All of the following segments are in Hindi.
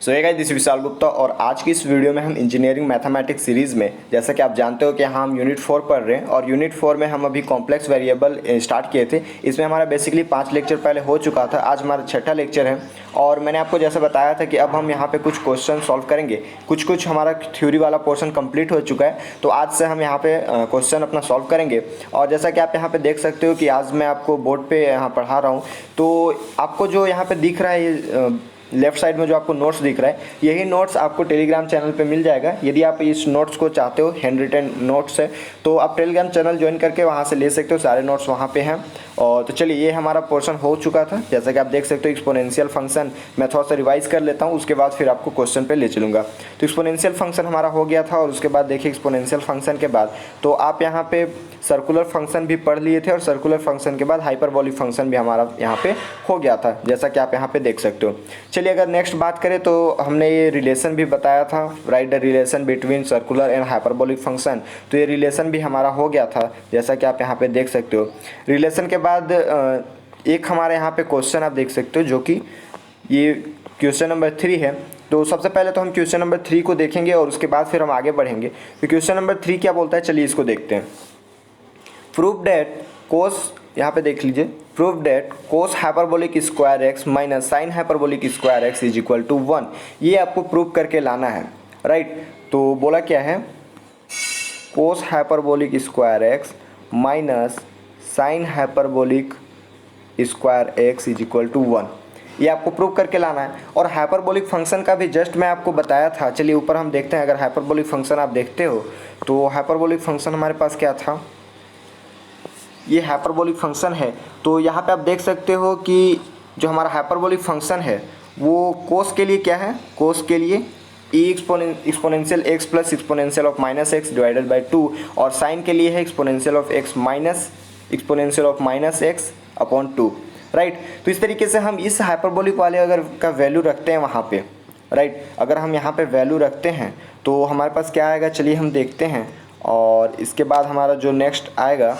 सो ये गाइस दिस विशाल गुप्ता और आज की इस वीडियो में हम इंजीनियरिंग मैथमेटिक्स सीरीज़ में जैसा कि आप जानते हो कि हम यूनिट 4 पढ़ रहे हैं और यूनिट 4 में हम अभी कॉम्प्लेक्स वेरिएबल स्टार्ट किए थे। इसमें हमारा बेसिकली 5 लेक्चर पहले हो चुका था, आज हमारा छठा लेक्चर है और मैंने आपको जैसे बताया था कि अब हम यहाँ पे कुछ क्वेश्चन सॉल्व करेंगे। कुछ हमारा थ्योरी वाला पोर्शन कंप्लीट हो चुका है, तो आज से हम यहाँ पे क्वेश्चन अपना सॉल्व करेंगे। और जैसा कि आप यहाँ पे देख सकते हो कि आज मैं आपको बोर्ड पे यहाँ पढ़ा रहा हूँ, तो आपको जो यहाँ पे दिख रहा है ये लेफ्ट साइड में जो आपको नोट्स दिख रहा है, यही नोट्स आपको टेलीग्राम चैनल पे मिल जाएगा। यदि आप इस नोट्स को चाहते हो, हैंड रिटन नोट्स है, तो आप टेलीग्राम चैनल ज्वाइन करके वहाँ से ले सकते हो, सारे नोट्स वहाँ पे हैं। और तो चलिए, ये हमारा पोर्शन हो चुका था। जैसा कि आप देख सकते हो एक्सपोनेंशियल फंक्शन मैं थोड़ा सा रिवाइज कर लेता हूँ, उसके बाद फिर आपको क्वेश्चन पे ले चलूँगा। तो एक्सपोनेंशियल फंक्शन हमारा हो गया था और उसके बाद देखिए एक्सपोनेंशियल फंक्शन के बाद तो आप यहाँ पे सर्कुलर फंक्शन भी पढ़ लिए थे और सर्कुलर फंक्शन के बाद हाइपरबोलिक फंक्शन भी हमारा यहाँ पे हो गया था, जैसा कि आप यहाँ पे देख सकते हो। चलिए अगर नेक्स्ट बात करें तो हमने ये रिलेशन भी बताया था, right the relation between circular and hyperbolic function. तो ये रिलेशन भी हमारा हो गया था, जैसा कि आप यहाँ पे देख सकते हो। रिलेशन के बाद एक हमारे यहाँ पे क्वेश्चन आप देख सकते हो, जो कि ये क्वेश्चन नंबर 3 है। तो सबसे पहले तो हम क्वेश्चन नंबर 3 को देखेंगे और उसके बाद फिर हम आगे बढ़ेंगे। तो क्वेश्चन नंबर 3 क्या बोलता है, चलिए इसको देखते हैं। प्रूव डेट कोस, यहाँ पे देख लीजिए, prove that cos hyperbolic square x minus sine hyperbolic square x is equal to 1। ये आपको प्रूव करके लाना है, राइट। तो बोला क्या है, cos hyperbolic square x minus sine hyperbolic square x is equal to 1, ये आपको प्रूव करके लाना है। और हाइपरबोलिक फंक्शन का भी जस्ट मैं आपको बताया था। चलिए ऊपर हम देखते हैं, अगर हाइपरबोलिक फंक्शन आप देखते हो तो हाइपरबोलिक फंक्शन हमारे पास क्या था, ये हाइपरबोलिक फंक्शन है। तो यहाँ पे आप देख सकते हो कि जो हमारा हाइपरबोलिक फंक्शन है वो कोस के लिए क्या है, कोस के लिए E exponential X plus exponential of minus X divided by 2, और साइन के लिए है exponential of X minus exponential of minus X upon 2, right. तो इस तरीके से हम इस हाइपरबोलिक वाले अगर का वैल्यू रखते हैं वहाँ पे, राइट, अगर हम यहाँ पे वैल्यू रखते हैं तो हमारे पास क्या आएगा, चलिए हम देखते हैं। और इसके बाद हमारा जो नेक्स्ट आएगा,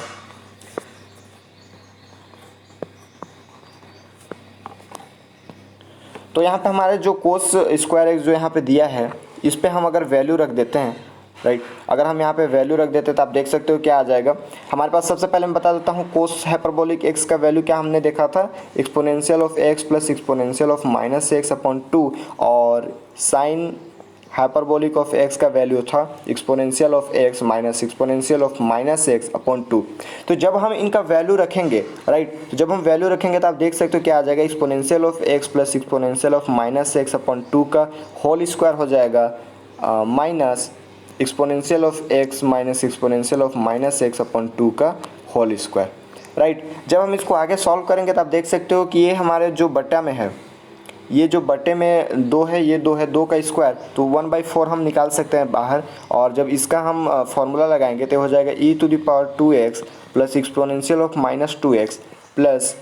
तो यहाँ पे हमारे जो कोस स्क्वायर एक्स जो यहाँ पे दिया है, इस पे हम अगर वैल्यू रख देते हैं, राइट, अगर हम यहाँ पे वैल्यू रख देते हैं तो आप देख सकते हो क्या आ जाएगा हमारे पास। सबसे पहले मैं बता देता हूँ, कोस हाइपरबोलिक एक्स का वैल्यू क्या हमने देखा था, exponential of x plus exponential of minus X upon 2, और साइन हाइपरबोलिक ऑफ एक्स का वैल्यू था exponential of X minus exponential of minus X upon 2। तो जब हम इनका वैल्यू रखेंगे, राइट, तो जब हम वैल्यू रखेंगे तो आप देख सकते हो क्या आ जाएगा, exponential of x plus exponential of minus X upon 2 का होल स्क्वायर हो जाएगा minus exponential of X minus exponential of minus X upon 2 का होल स्क्वायर, राइट। जब हम इसको आगे सॉल्व करेंगे तो आप देख सकते हो कि ये हमारे जो बट्टा में है, ये जो बटे में 2 है, ये 2 है, 2 का स्क्वायर, तो 1/4 हम निकाल सकते हैं बाहर। और जब इसका हम फॉर्मूला लगाएंगे तो हो जाएगा e to the power 2x plus exponential of minus 2x plus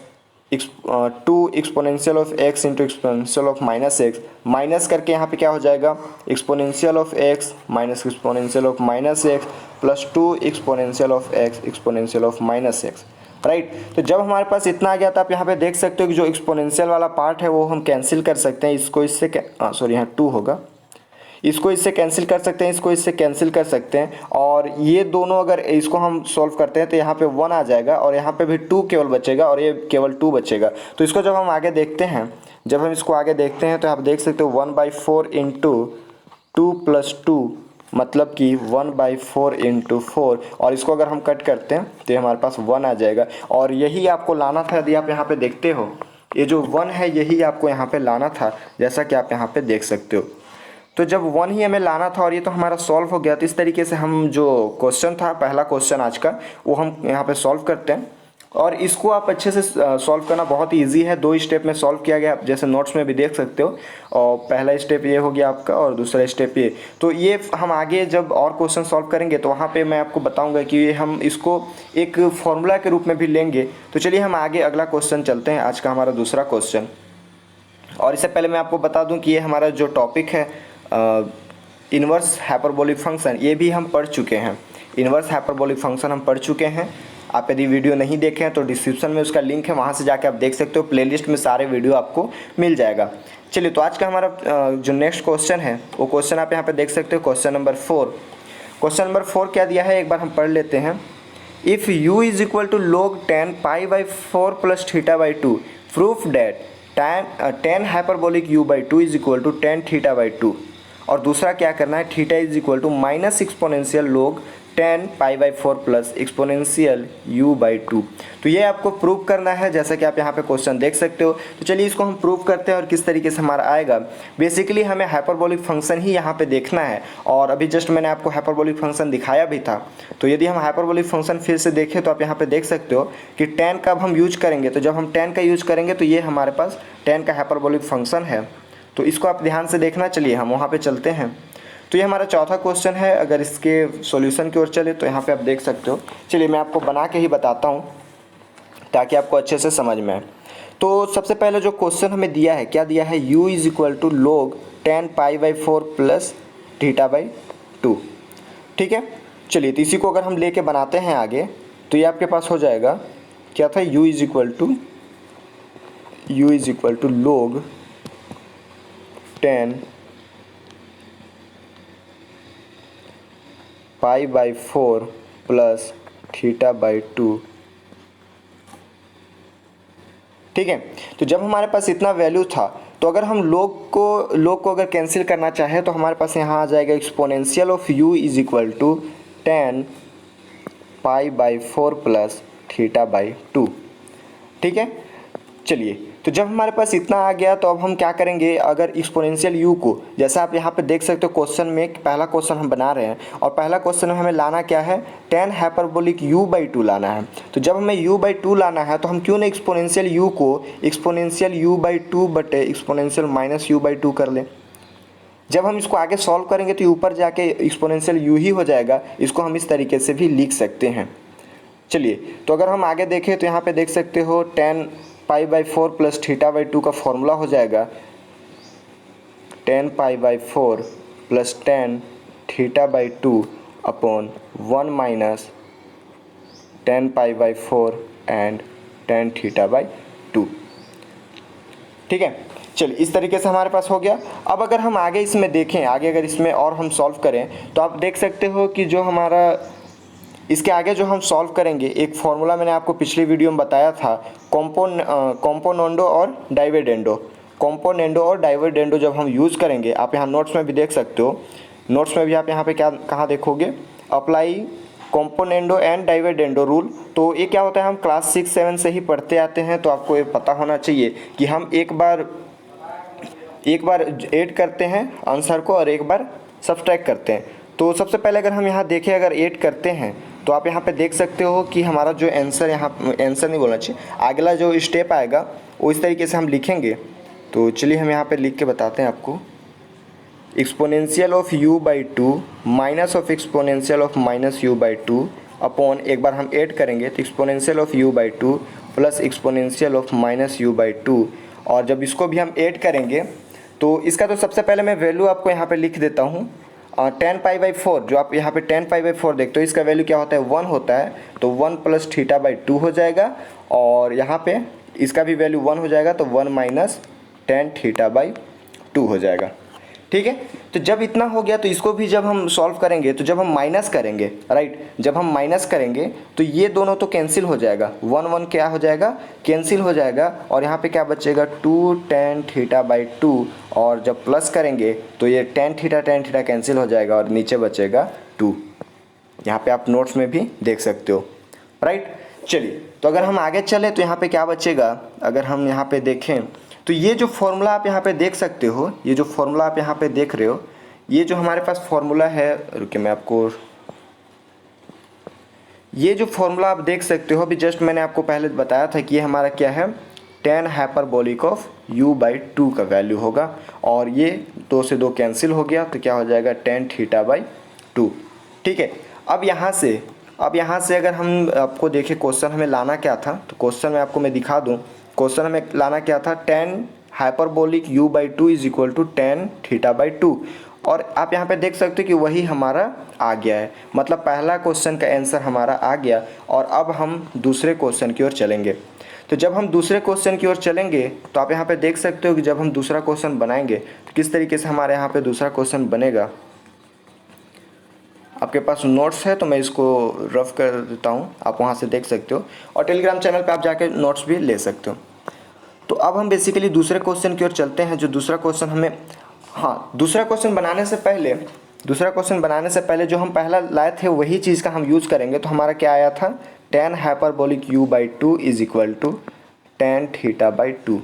2 exponential of x into exponential of minus x, minus करके यहाँ पे क्या हो जाएगा, exponential of x minus exponential of minus x plus 2 exponential of x exponential of minus x, right. तो जब हमारे पास इतना आ गया तो आप यहाँ पे देख सकते हो कि जो एक्सपोनेंशियल वाला पार्ट है वो हम कैंसिल कर सकते हैं। इसको इससे सॉरी, यहाँ 2 होगा, इसको इससे कैंसिल कर सकते हैं, इसको इससे कैंसिल कर सकते हैं। और ये दोनों अगर इसको हम सॉल्व करते हैं तो यहाँ पे 1 आ जाएगा और यहाँ पे भी 2 केवल बचेगा और ये केवल 2 बचेगा। तो इसको जब हम आगे देखते हैं, जब हम इसको आगे देखते हैं तो आप देख सकते हो 1/4 इंटू 2 प्लस 2, मतलब कि 1/4 इंटू 4, और इसको अगर हम कट करते हैं तो ये हमारे पास 1 आ जाएगा। और यही आपको लाना था, यदि आप यहाँ पे देखते हो ये जो 1 है यही आपको यहाँ पे लाना था, जैसा कि आप यहाँ पे देख सकते हो। तो जब 1 ही हमें लाना था और ये तो हमारा सॉल्व हो गया। तो इस तरीके से हम जो क्वेश्चन था, पहला क्वेश्चन आज का, वो हम यहाँ पे सॉल्व करते हैं। और इसको आप अच्छे से सॉल्व करना बहुत ही ईजी है, 2 स्टेप में सॉल्व किया गया, जैसे नोट्स में भी देख सकते हो। और पहला स्टेप ये हो गया आपका और दूसरा स्टेप ये। तो ये हम आगे जब और क्वेश्चन सॉल्व करेंगे तो वहाँ पे मैं आपको बताऊंगा कि ये हम इसको एक फॉर्मूला के रूप में भी लेंगे। तो चलिए हम आगे अगला क्वेश्चन चलते हैं, आज का हमारा दूसरा क्वेश्चन। और इससे पहले मैं आपको बता दूँ कि ये हमारा जो टॉपिक है इन्वर्स हाइपरबोलिक फंक्शन, ये भी हम पढ़ चुके हैं। इन्वर्स हाइपरबोलिक फंक्शन हम पढ़ चुके हैं। आप यदि वीडियो नहीं देखे हैं तो डिस्क्रिप्शन में उसका लिंक है, वहाँ से जाके आप देख सकते हो। प्लेलिस्ट में सारे वीडियो आपको मिल जाएगा। चलिए, तो आज का हमारा जो नेक्स्ट क्वेश्चन है वो क्वेश्चन आप यहाँ पे देख सकते हो, क्वेश्चन नंबर 4। क्वेश्चन नंबर 4 क्या दिया है, एक बार हम पढ़ लेते हैं। If u is equal to log 10 π/4 plus theta by 2, proof that tan hyperbolic u by 2 is equal to tan theta by 2। और दूसरा क्या करना है, theta is equal to minus exponential log 10 π/4 plus exponential u by 2। तो ये आपको प्रूव करना है, जैसा कि आप यहाँ पे क्वेश्चन देख सकते हो। तो चलिए इसको हम प्रूव करते हैं और किस तरीके से हमारा आएगा। बेसिकली हमें हाइपरबोलिक फंक्शन ही यहाँ पे देखना है, और अभी जस्ट मैंने आपको हाइपरबोलिक फंक्शन दिखाया भी था। तो यदि हम हाइपरबोलिक फंक्शन फिर से देखें तो आप यहाँ पे देख सकते हो कि tan का अब हम यूज करेंगे। तो जब हम tan का यूज करेंगे तो ये हमारे पास tan का हाइपरबोलिक फंक्शन है, तो इसको आप ध्यान से देखना। चलिए हम वहाँ पे चलते हैं। तो ये हमारा चौथा क्वेश्चन है। अगर इसके सॉल्यूशन की ओर चले तो यहाँ पे आप देख सकते हो। चलिए मैं आपको बना के ही बताता हूँ ताकि आपको अच्छे से समझ में आए। तो सबसे पहले जो क्वेश्चन हमें दिया है, क्या दिया है, u is equal to log 10 π/4 plus theta by 2। ठीक है, चलिए तो इसी को अगर हम लेके बनाते हैं आगे तो ये आपके पास हो जाएगा, क्या था, u is equal to log 10 π/4 plus theta by 2। ठीक है, तो जब हमारे पास इतना वैल्यू था तो अगर हम log को अगर कैंसिल करना चाहे तो हमारे पास यहाँ आ जाएगा exponential of u is equal to 10 π/4 plus theta by 2। ठीक है, चलिए तो जब हमारे पास इतना आ गया तो अब हम क्या करेंगे, अगर एक्सपोनेंशियल u को, जैसा आप यहाँ पे देख सकते हो क्वेश्चन में, पहला क्वेश्चन हम बना रहे हैं और पहला क्वेश्चन में हमें लाना क्या है, tan हाइपरबोलिक u बाई 2 लाना है। तो जब हमें u बाई 2 लाना है तो हम क्यों ना एक्सपोनेंशियल u को एक्सपोनेंशियल u बाई 2 बटे एक्सपोनेंशियल माइनस u बाई 2 कर लें। जब हम इसको आगे सॉल्व करेंगे तो ऊपर जाके एक्सपोनेंशियल u ही हो जाएगा। इसको हम इस तरीके से भी लिख सकते हैं। चलिए तो अगर हम आगे देखें तो यहाँ पे देख सकते हो tan π/4 प्लस थीटा बाई 2 का फॉर्मूला हो जाएगा tan π/4 plus tan theta by 2 upon 1 minus tan π/4 and tan theta by 2। ठीक है, चलिए इस तरीके से हमारे पास हो गया। अब अगर हम आगे इसमें देखें, आगे अगर इसमें और हम सॉल्व करें तो आप देख सकते हो कि जो हमारा इसके आगे जो हम सॉल्व करेंगे, एक फार्मूला मैंने आपको पिछली वीडियो में बताया था, कॉम्पोनेंडो और डाइविडेंडो। कॉम्पोनेंडो और डाइविडेंडो जब हम यूज़ करेंगे, आप यहाँ नोट्स में भी देख सकते हो, नोट्स में भी आप यहाँ पे क्या कहाँ देखोगे, अप्लाई कॉम्पोनेंडो एंड डाइविडेंडो रूल। तो ये क्या होता है, हम क्लास 6-7 से ही पढ़ते आते हैं, तो आपको ये पता होना चाहिए कि हम एक बार ऐड करते हैं आंसर को और एक बार सब्सट्रैक्ट करते हैं। तो सबसे पहले अगर हम यहाँ देखें, अगर ऐड करते हैं तो आप यहाँ पे देख सकते हो कि हमारा जो आंसर, यहाँ आंसर नहीं बोलना चाहिए, अगला जो स्टेप आएगा वो इस तरीके से हम लिखेंगे। तो चलिए हम यहाँ पे लिख के बताते हैं आपको, exponential of u by 2 minus of exponential of minus u by 2 upon, एक बार हम ऐड करेंगे तो exponential of u by 2 plus exponential of minus u by 2। और जब इसको भी हम ऐड करेंगे तो इसका तो सबसे पहले मैं वैल्यू आपको यहाँ पे लिख देता हूँ। tan π/4, जो आप यहाँ पे tan π/4 देखते हो, इसका वैल्यू क्या होता है, 1 होता है। तो 1 प्लस थीटा बाई 2 हो जाएगा, और यहाँ पे इसका भी वैल्यू 1 हो जाएगा, तो 1 माइनस tan थीटा बाई 2 हो जाएगा। ठीक है, तो जब इतना हो गया तो इसको भी जब हम सॉल्व करेंगे, तो जब हम माइनस करेंगे, राइट, जब हम माइनस करेंगे तो ये दोनों तो कैंसिल हो जाएगा, 1 क्या हो जाएगा, कैंसिल हो जाएगा। और यहाँ पे क्या बचेगा, 2 tan थीटा बाई 2। और जब प्लस करेंगे तो ये tan थीटा कैंसिल हो जाएगा और नीचे बचेगा 2। यहाँ पे आप नोट्स में भी देख सकते हो, राइट। चलिए तो अगर हम आगे चले तो यहाँ पे क्या बचेगा, अगर हम यहाँ पे देखें तो ये जो फॉर्मूला आप यहाँ पे देख सकते हो, ये जो फॉर्मूला आप यहाँ पे देख रहे हो, ये जो हमारे पास फॉर्मूला है, रुकिए मैं आपको, ये जो फॉर्मूला आप देख सकते हो, अभी जस्ट मैंने आपको पहले बताया था कि ये हमारा क्या है, tan hyperbolic of u by 2 का वैल्यू होगा। और ये 2 से 2 कैंसिल हो गया, तो क्या हो जाएगा, tan थीटा बाई 2। ठीक है, अब यहाँ से अगर हम आपको देखें क्वेश्चन हमें लाना क्या था, तो क्वेश्चन में आपको मैं दिखा दूँ, क्वेश्चन हमें लाना क्या था, tan hyperbolic u by 2 is equal to tan theta by 2। और आप यहाँ पे देख सकते हो कि वही हमारा आ गया है, मतलब पहला क्वेश्चन का आंसर हमारा आ गया। और अब हम दूसरे क्वेश्चन की ओर चलेंगे। तो जब हम दूसरे क्वेश्चन की ओर चलेंगे तो आप यहाँ पे देख सकते हो कि जब हम दूसरा क्वेश्चन बनाएंगे तो किस तरीके से हमारे यहाँ पे दूसरा क्वेश्चन बनेगा। आपके पास नोट्स है तो मैं इसको रफ कर देता हूँ, आप वहाँ से देख सकते हो, और टेलीग्राम चैनल पे आप जाके नोट्स भी ले सकते हो। तो अब हम बेसिकली दूसरे क्वेश्चन की ओर चलते हैं। जो दूसरा क्वेश्चन हमें, हाँ, दूसरा क्वेश्चन बनाने से पहले जो हम पहला लाए थे वही चीज़ का हम यूज़ करेंगे। तो हमारा क्या आया था, tan hyperbolic u by 2 is equal to tan theta by 2।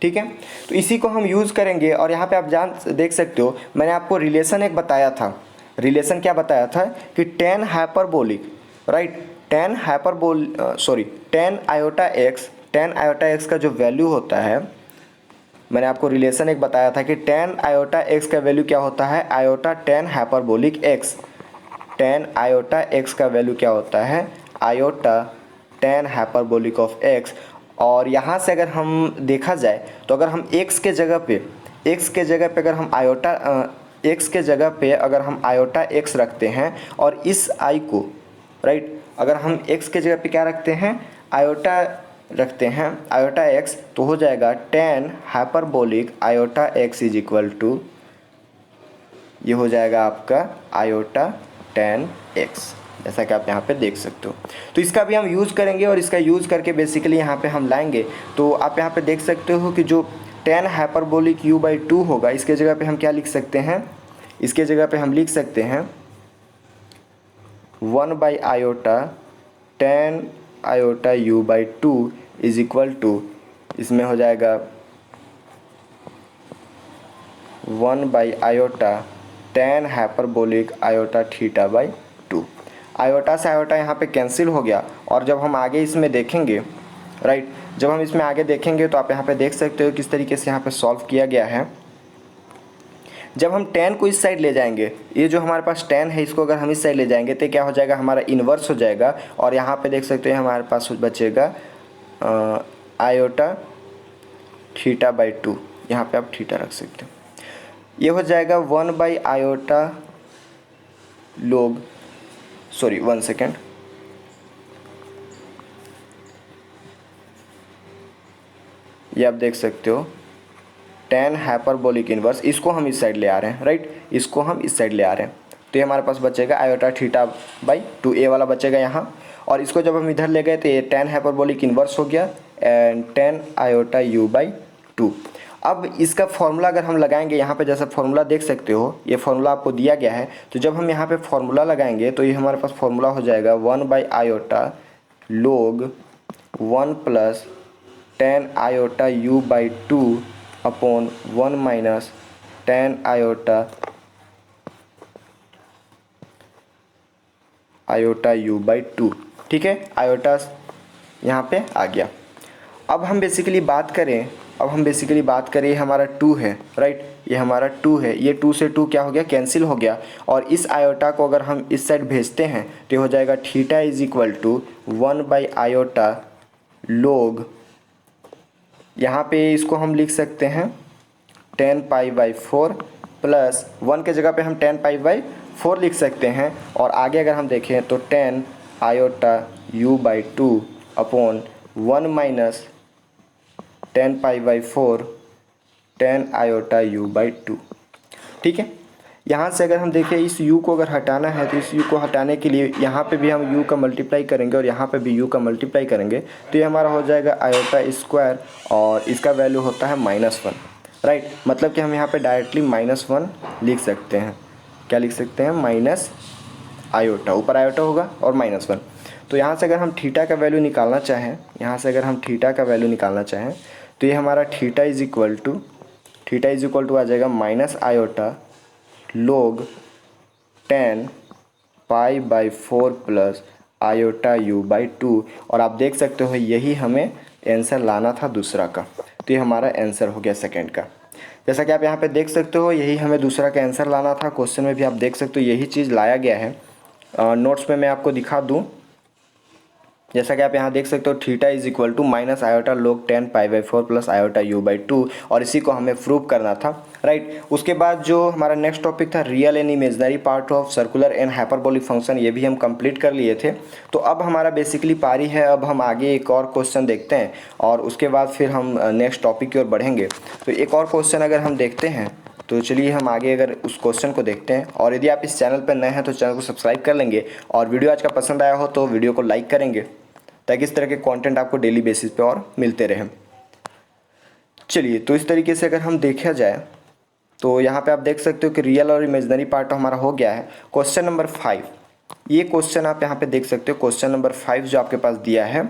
ठीक है, तो इसी को हम यूज़ करेंगे। और यहाँ पे आप देख सकते हो मैंने आपको रिलेशन एक बताया था। रिलेशन क्या बताया था कि tan hyperbolic, right, tan iota x का जो वैल्यू होता है, मैंने आपको रिलेशन एक बताया था कि tan आयोटा x का वैल्यू क्या होता है, iota tan hyperbolic x। tan iota x का वैल्यू क्या होता है, iota tan hyperbolic of x। और यहाँ से अगर हम देखा जाए तो अगर हम x के जगह पे अगर हम आयोटा x रखते हैं और इस i को, राइट, अगर हम x के जगह पे क्या रखते हैं, आयोटा रखते हैं, आयोटा x, तो हो जाएगा tan hyperbolic iota x is equal to, ये हो जाएगा आपका आयोटा tan x, जैसा कि आप यहाँ पे देख सकते हो। तो इसका भी हम यूज़ करेंगे और इसका यूज़ करके बेसिकली यहाँ पे हम लाएंगे। तो आप यहाँ पे देख सकते हो कि जो tan हाइपरबोलिक u बाई 2 होगा, इसके जगह पे हम क्या लिख सकते हैं, इसके जगह पे हम लिख सकते हैं 1 by iota tan iota u by 2 is equal to, इसमें हो जाएगा 1 by iota tan hyperbolic iota theta by 2। Iota से आयोटा यहाँ पे कैंसिल हो गया। और जब हम आगे इसमें देखेंगे, राइट, जब हम इसमें आगे देखेंगे तो आप यहाँ पे देख सकते हो किस तरीके से यहाँ पे सॉल्व किया गया है। जब हम tan को इस साइड ले जाएंगे, ये जो हमारे पास tan है इसको अगर हम इस साइड ले जाएंगे तो क्या हो जाएगा, हमारा इन्वर्स हो जाएगा। और यहाँ पे देख सकते हैं हमारे पास बचेगा आयोटा थीटा बाई 2, यहाँ पे आप थीटा रख सकते हो। ये हो जाएगा 1 बाई आयोटा लोग, सॉरी 1 सेकेंड, ये आप देख सकते हो tan हाइपरबोलिक इन्वर्स, इसको हम इस साइड ले आ रहे हैं, राइट, इसको हम इस साइड ले आ रहे हैं। तो ये हमारे पास बचेगा आयोटा थीटा बाई 2, ए वाला बचेगा यहाँ। और इसको जब हम इधर ले गए तो ये tan हाइपरबोलिक इन्वर्स हो गया and tan iota u by 2। अब इसका फॉर्मूला अगर हम लगाएंगे, यहाँ पे जैसा फॉर्मूला देख सकते हो, ये फॉर्मूला आपको दिया गया है। तो जब हम यहाँ पे फॉर्मूला लगाएंगे तो ये हमारे पास फॉर्मूला हो जाएगा 1 बाई आयोटा लोग 1 plus tan iota u by 2 upon 1 minus tan iota u by 2। ठीक है, आयोटा यहाँ पे आ गया। अब हम बेसिकली बात करें, ये हमारा 2 है, राइट, ये हमारा 2 है, ये 2 से 2 क्या हो गया, कैंसिल हो गया। और इस आयोटा को अगर हम इस साइड भेजते हैं तो ये हो जाएगा theta is equal to 1 by iota लोग, यहाँ पे इसको हम लिख सकते हैं tan पाई बाई 4 प्लस 1 के जगह पे हम tan पाई बाई 4 लिख सकते हैं। और आगे अगर हम देखें तो tan iota u by 2 upon 1 minus tan pi by 4 tan iota u by 2। ठीक है, यहाँ से अगर हम देखें इस u को अगर हटाना है तो इस u को हटाने के लिए यहाँ पे भी हम u का मल्टीप्लाई करेंगे और यहाँ पे भी u का मल्टीप्लाई करेंगे। तो ये हमारा हो जाएगा आयोटा स्क्वायर और इसका वैल्यू होता है -1, राइट, मतलब कि हम यहाँ पे डायरेक्टली -1 लिख सकते हैं। क्या लिख सकते हैं, माइनस आयोटा, ऊपर आयोटा होगा और -1। तो यहाँ से अगर हम थीटा का वैल्यू निकालना चाहें, तो ये हमारा थीटा इज इक्वल टू आ जाएगा माइनस आयोटा लोग tan pi by 4 plus iota u by 2। और आप देख सकते हो यही हमें आंसर लाना था दूसरा का। तो ये हमारा आंसर हो गया सेकंड का। जैसा कि आप यहाँ पे देख सकते हो यही हमें दूसरा का आंसर लाना था। क्वेश्चन में भी आप देख सकते हो यही चीज़ लाया गया है। नोट्स में मैं आपको दिखा दूँ, जैसा कि आप यहाँ देख सकते हो theta is equal to minus iota log 10 pi by 4 plus iota u by 2, और इसी को हमें प्रूव करना था, राइट। उसके बाद जो हमारा नेक्स्ट टॉपिक था real and imaginary part of circular and hyperbolic function, ये भी हम कंप्लीट कर लिए थे। तो अब हमारा बेसिकली पारी है, अब हम आगे एक और क्वेश्चन देखते हैं और उसके बाद फिर हम नेक्स्ट टॉपिक की ओर बढ़ेंगे। तो एक और क्वेश्चन अगर हम देखते हैं तो चलिए हम आगे अगर उस क्वेश्चन को देखते हैं। और यदि आप इस चैनल पर नए हैं तो चैनल को सब्सक्राइब कर लेंगे, और वीडियो आज का पसंद आया हो तो वीडियो को लाइक करेंगे, ताकि इस तरह के कंटेंट आपको डेली बेसिस पे और मिलते रहें। चलिए, तो इस तरीके से अगर हम देखा जाए तो यहाँ पे आप देख सकते हो कि रियल और इमेजनरी पार्ट हमारा हो गया है। क्वेश्चन नंबर 5, ये क्वेश्चन आप यहाँ पे देख सकते हो, क्वेश्चन नंबर 5 जो आपके पास दिया है।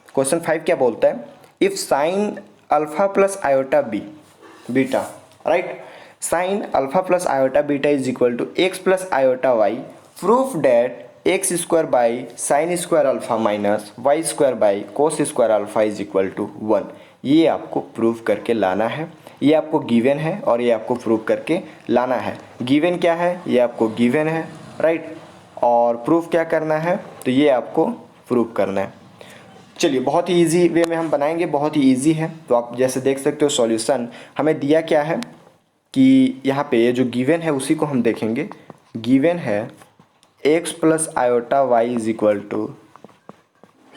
क्वेश्चन 5 क्या बोलता है, if sine alpha plus iota beta, right, sine alpha plus iota beta is equal to x plus iota y, proof that x square by sine square alpha minus y square by cos square alpha is equal to 1। ये आपको प्रूफ करके लाना है, ये आपको गिवन है और ये आपको प्रूफ करके लाना है। गिवन क्या है, ये आपको गिवन है, राइट, और प्रूफ क्या करना है, तो ये आपको प्रूफ करना है। चलिए, बहुत ही इजी वे में हम बनाएंगे, बहुत ही इजी है। तो आप जैसे देख सकते हो सॉल्यूशन हमें दिया क्या है कि यहाँ पे ये जो गिवन है उसी को हम देखेंगे। गिवन है x plus iota y is equal to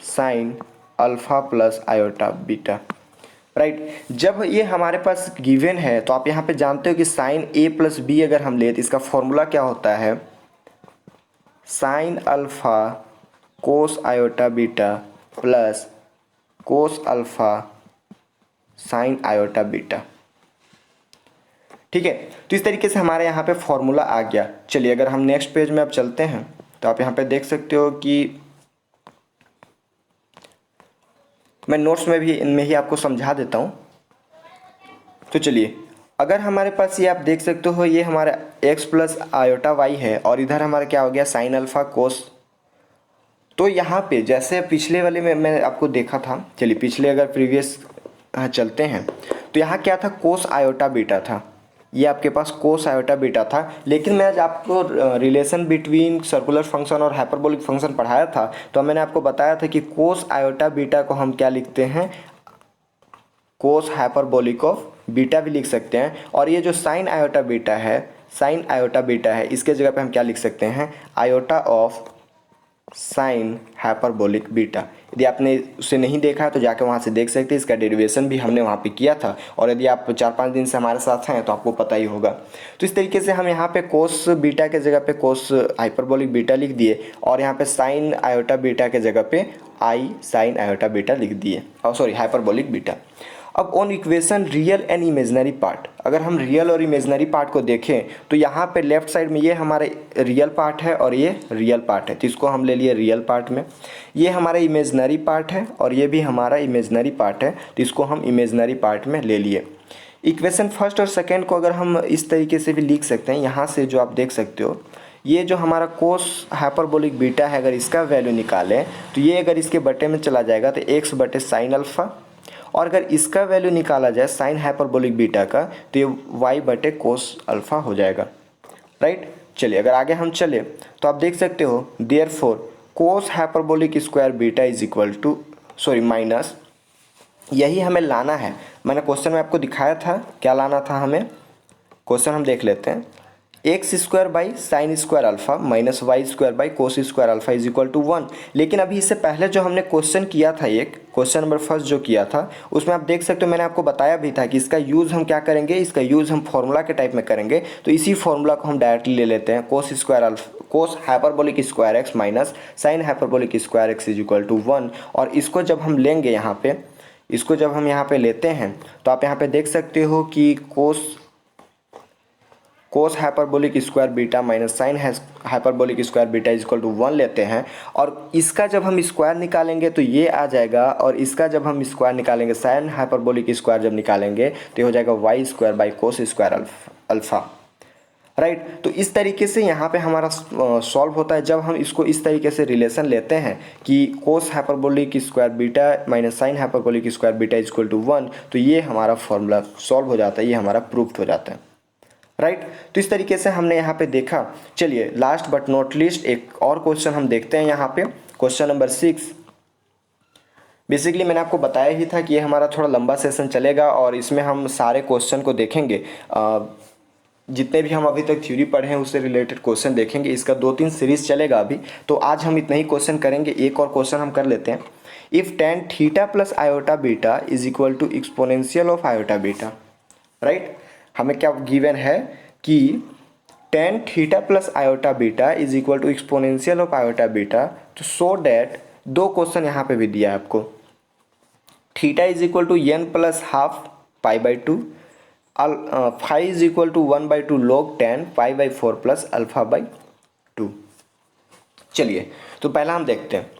sine alpha plus iota beta, right. जब ये हमारे पास गिवन है तो आप यहाँ पे जानते हो कि साइन ए प्लस बी अगर हम ले तो इसका फॉर्मूला क्या होता है, sine alpha cos iota beta plus cos alpha sign iota beta, ठीक है। तो इस तरीके से हमारे यहाँ पे फॉर्मूला आ गया। चलिए, अगर हम नेक्स्ट पेज में अब चलते हैं तो आप यहाँ पे देख सकते हो कि मैं नोट्स में भी इनमें ही आपको समझा देता हूँ। तो चलिए, अगर हमारे पास ये आप देख सकते हो ये हमारा x प्लस आयोटा वाई है और इधर हमारा क्या हो गया साइन अल्फा कोस। तो यहाँ पे जैसे पिछले वाले में मैंने आपको देखा था, चलिए पिछले अगर प्रीवियस चलते हैं तो यहाँ क्या था, कोस आयोटा बीटा था, ये आपके पास कोस आयोटा बीटा था। लेकिन मैं आज आपको रिलेशन बिटवीन सर्कुलर फंक्शन और हाइपरबोलिक फंक्शन पढ़ाया था, तो मैंने आपको बताया था कि कोस आयोटा बीटा को हम क्या लिखते हैं, कोस हाइपरबोलिक ऑफ बीटा भी लिख सकते हैं। और ये जो साइन आयोटा बीटा है, साइन आयोटा बीटा है, इसके जगह पे हम क्या लिख सकते हैं, iota of sine hyperbolic beta. यदि आपने उसे नहीं देखा है तो जाकर वहाँ से देख सकते हैं, इसका डेरिवेशन भी हमने वहाँ पे किया था। और यदि आप 4-5 दिन से हमारे साथ हैं तो आपको पता ही होगा। तो इस तरीके से हम यहाँ पे कोस बीटा के जगह पे कोस हाइपरबोलिक बीटा लिख दिए, और यहाँ पे साइन आयोटा बीटा के जगह पे आई साइन आयोटा बीटा लिख दिए, और सॉरी हाइपरबोलिक बीटा। अब on equation real and imaginary part, अगर हम रियल और इमेजनरी पार्ट को देखें तो यहाँ पे लेफ्ट साइड में ये हमारे रियल पार्ट है और ये रियल पार्ट है, तो इसको हम ले लिए रियल पार्ट में। ये हमारा इमेजनरी पार्ट है और ये भी हमारा इमेजनरी पार्ट है, तो इसको हम इमेजनरी पार्ट में ले लिए। इक्वेशन फर्स्ट और सेकेंड को अगर हम इस तरीके से भी लिख सकते हैं, यहाँ से जो आप देख सकते हो ये जो हमारा कोस हाइपरबोलिक बीटा है, अगर इसका वैल्यू निकालें तो ये अगर इसके बटे में चला जाएगा तो एक्स बटे साइन अल्फ़ा, और अगर इसका वैल्यू निकाला जाए साइन हाइपरबोलिक बीटा का तो ये वाई बटे कोस अल्फ़ा हो जाएगा, राइट। चलिए, अगर आगे हम चले तो आप देख सकते हो therefore cos hyperbolic square beta is equal to minus, यही हमें लाना है। मैंने क्वेश्चन में आपको दिखाया था क्या लाना था हमें, क्वेश्चन हम देख लेते हैं। X square by sine square alpha minus y square by cos square alpha is equal to 1। लेकिन अभी इससे पहले जो हमने क्वेश्चन किया था, एक क्वेश्चन नंबर फर्स्ट जो किया था, उसमें आप देख सकते हो मैंने आपको बताया भी था कि इसका यूज़ हम क्या करेंगे, इसका यूज़ हम फॉर्मूला के टाइप में करेंगे। तो इसी फॉर्मूला को हम डायरेक्टली ले लेते हैं, cos square alpha cos hyperbolic square x minus sine hyperbolic square x is equal to 1। और इसको जब हम लेंगे यहाँ पे, इसको जब हम यहाँ पे लेते हैं तो आप यहाँ पे देख सकते हो कि cos hyperbolic square beta minus sine hyperbolic square beta is equal to 1 लेते हैं, और इसका जब हम स्क्वायर निकालेंगे तो ये आ जाएगा, और इसका जब हम स्क्वायर निकालेंगे साइन हाइपरबोलिक स्क्वायर जब निकालेंगे तो ये हो जाएगा y square by cos square alpha, right. तो इस तरीके से यहाँ पे हमारा सॉल्व होता है। जब हम इसको इस तरीके से रिलेशन लेते हैं कि cos hyperbolic square beta minus sine hyperbolic square beta is equal to 1, तो ये हमारा फॉर्मूला सॉल्व हो जाता है, ये हमारा प्रूफ हो जाता है, राइट। तो इस तरीके से हमने यहाँ पे देखा। चलिए, लास्ट बट नॉट लीस्ट एक और क्वेश्चन हम देखते हैं यहाँ पे, क्वेश्चन नंबर 6। बेसिकली मैंने आपको बताया ही था कि ये हमारा थोड़ा लंबा सेशन चलेगा और इसमें हम सारे क्वेश्चन को देखेंगे। जितने भी हम अभी तक थ्योरी पढ़े हैं उससे रिलेटेड क्वेश्चन देखेंगे। इसका 2-3 सीरीज चलेगा अभी, तो आज हम इतना ही क्वेश्चन करेंगे। एक और क्वेश्चन हम कर लेते हैं। If tan theta plus iota beta is equal to exponential of iota beta, right. हमें क्या गिवन है कि tan theta plus iota beta is equal to exponential of iota beta. तो सो डैट दो क्वेश्चन यहाँ पे भी दिया है आपको। Theta is equal to n plus half pi by two, phi is equal to 1/2 log tan pi by 4 plus alpha by 2। चलिए तो पहला हम देखते हैं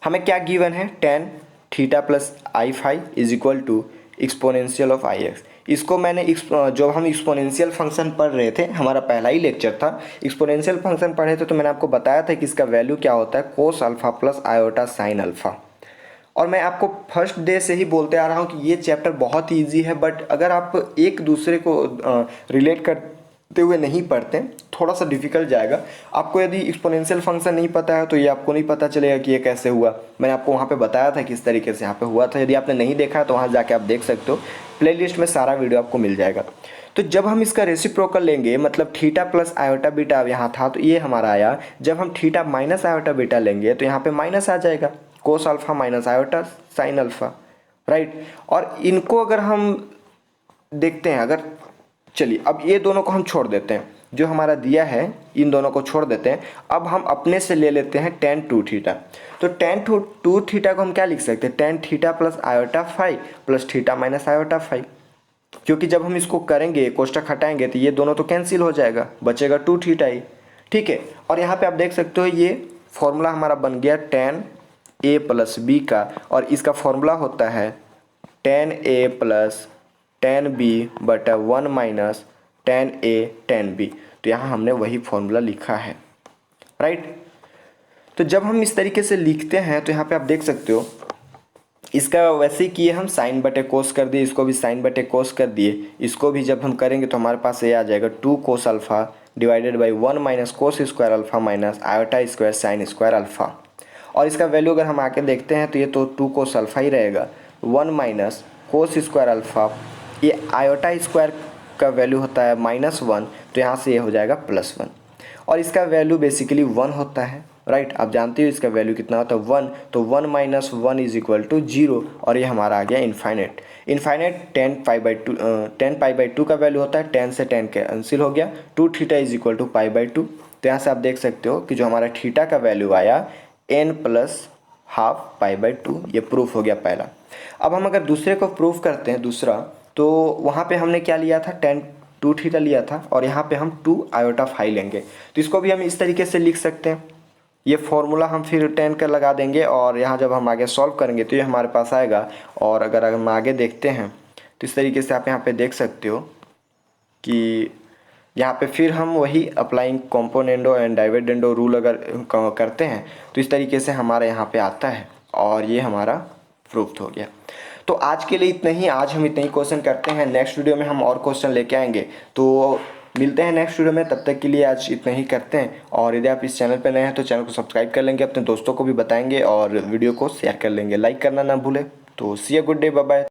हमें क्या गिवन है। tan theta plus i phi is equal to exponential of i x. इसको मैंने जब हम एक्सपोनेंशियल फंक्शन पढ़ रहे थे, हमारा पहला ही लेक्चर था, एक्सपोनेंशियल फंक्शन पढ़े थे, तो मैंने आपको बताया था कि इसका वैल्यू क्या होता है, cos alpha plus iota sine alpha. और मैं आपको फर्स्ट डे से ही बोलते आ रहा हूँ कि ये चैप्टर बहुत ही ईजी है, बट अगर आप एक दूसरे को रिलेट करते हुए नहीं पढ़ते थोड़ा सा डिफिकल्ट जाएगा आपको। यदि एक्सपोनेंशियल फंक्शन नहीं पता है तो ये आपको नहीं पता चलेगा कि ये कैसे हुआ। मैंने आपको वहाँ पे बताया था किस तरीके से यहाँ पे हुआ था। यदि आपने नहीं देखा है तो वहाँ जाके आप देख सकते हो, प्लेलिस्ट में सारा वीडियो आपको मिल जाएगा। तो जब हम इसका रेसिप्रोकल लेंगे, मतलब थीटा प्लस आयोटा बीटा यहाँ था तो ये हमारा आया। जब हम थीटा माइनस आयोटा बीटा लेंगे तो यहाँ पे माइनस आ जाएगा, cos alpha minus iota sine alpha, right. और इनको अगर हम देखते हैं, अगर चलिए अब ये दोनों को हम छोड़ देते हैं, जो हमारा दिया है इन दोनों को छोड़ देते हैं। अब हम अपने से ले लेते हैं tan 2 थीटा। तो tan 2 थीटा को हम क्या लिख सकते हैं, tan theta plus iota phi plus theta minus iota phi, क्योंकि जब हम इसको करेंगे कोष्टक हटाएंगे तो ये दोनों तो कैंसिल हो जाएगा, बचेगा 2 थीटा ही, ठीक है। और यहाँ पे आप देख सकते हो ये फॉर्मूला हमारा बन गया tan a प्लस बी का, और इसका फॉर्मूला होता है tan a plus tan b बटा 1 minus tan a tan b। तो यहाँ हमने वही फॉर्मूला लिखा है, राइट। तो जब हम इस तरीके से लिखते हैं तो यहाँ पे आप देख सकते हो इसका वैसे ही किए हम साइन बटे कोस कर दिए, इसको भी साइन बटे कोस कर दिए। इसको भी जब हम करेंगे तो हमारे पास ये आ जाएगा 2 cos alpha divided by 1 minus cos square alpha minus iota square sine square alpha. और इसका वैल्यू अगर हम आके देखते हैं तो ये तो 2 कोस अल्फा ही रहेगा, 1 माइनस कोस स्क्वायर अल्फा, ये आयोटा स्क्वायर का वैल्यू होता है -1, तो यहाँ से ये हो जाएगा +1। और इसका वैल्यू बेसिकली 1 होता है, राइट। आप जानते हो इसका वैल्यू कितना होता है 1, तो 1 माइनस 1 इज इक्वल टू 0, और ये हमारा आ गया infinite. Infinite tan pi by 2 का वैल्यू होता है, tan से tan कैंसिल हो गया, 2 theta is equal to pi by 2। तो यहाँ से आप देख सकते हो कि जो हमारा थीटा का वैल्यू आया n plus half pi by 2, ये प्रूफ हो गया पहला। अब हम अगर दूसरे को प्रूफ करते हैं दूसरा, तो वहाँ पे हमने क्या लिया था, tan 2 थीटा लिया था, और यहाँ पे हम 2 आयोटा फाई लेंगे। तो इसको भी हम इस तरीके से लिख सकते हैं। ये फॉर्मूला हम फिर tan का लगा देंगे, और यहाँ जब हम आगे सॉल्व करेंगे तो ये हमारे पास आएगा। और अगर हम आगे देखते हैं तो इस तरीके से आप यहाँ पे देख सकते हो कि यहाँ पे फिर हम वही applying componendo and dividendo rule अगर करते हैं तो इस तरीके से हमारे यहाँ पे आता है, और ये हमारा प्रूफ हो गया। तो आज के लिए इतना ही, आज हम इतना ही क्वेश्चन करते हैं। नेक्स्ट वीडियो में हम और क्वेश्चन लेके आएंगे, तो मिलते हैं नेक्स्ट वीडियो में। तब तक के लिए आज इतना ही करते हैं। और यदि आप इस चैनल पर नए हैं तो चैनल को सब्सक्राइब कर लेंगे, अपने दोस्तों को भी बताएंगे और वीडियो को शेयर कर लेंगे, लाइक करना ना भूलें। तो see a good day, bye bye.